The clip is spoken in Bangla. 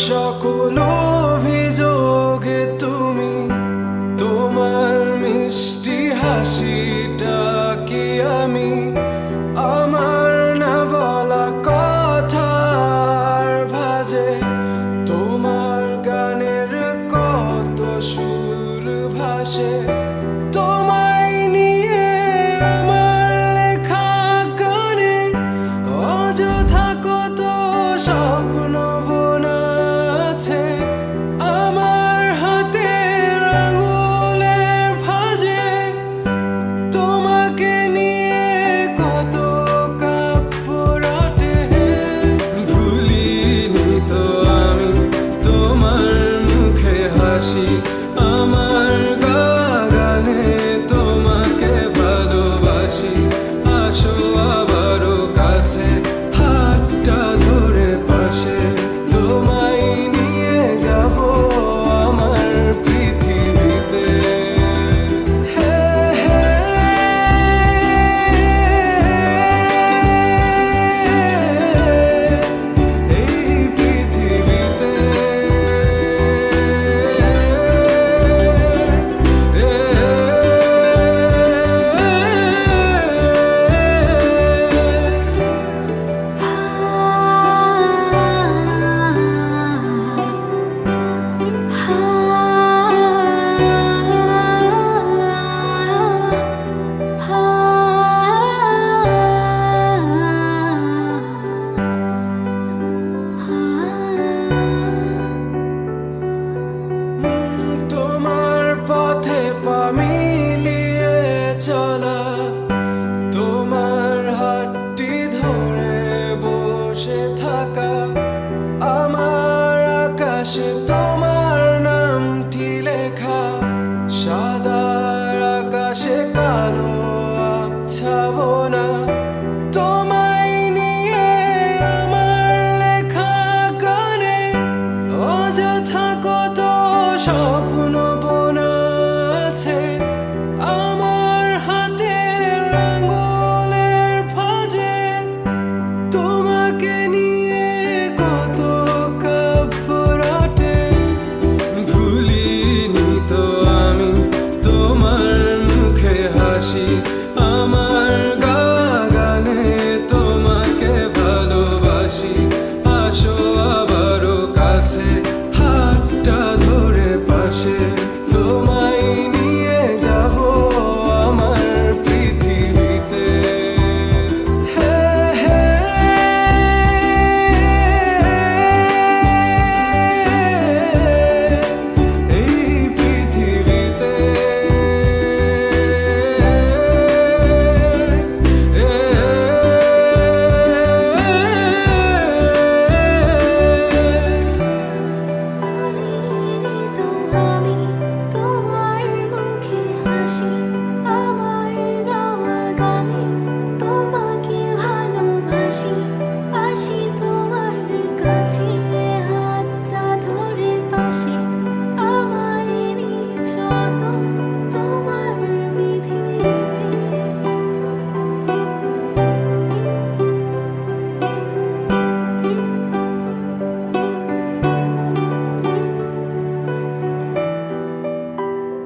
সকল অভিযোগে তুমি তোমার মিষ্টি হাসিটা কি আমি আমার না বলা কথার ভাজে তোমার গানের কত সুর ভাসে তোমায় নিয়ে আমার লেখা গানে অযথা কত স্বপ্ন বোনা আছে আমার হাতের আঙুলের ভাঁজে তোমাকে নিয়ে কত কাব্য রটে ভুলিনি তো আমি তোমার মুখে হাসি আমার গানে তোমাকে ভালোবাসি আসো আবারও কাছে হাতটা ধরে পাশে তোমায় নিয়ে যাব আমার পৃথিবীতে এই পৃথিবীতে তোমার পথে পা মিলিয়ে চলা তোমার হাতটি ধরে বসে থাকা আমার আকাশে তোমার নামটি লেখা সাদার আকাশে কালো আবছাবনা তোমায় নিয়ে আমার লেখা গানে অযথা কত স্বপ্ন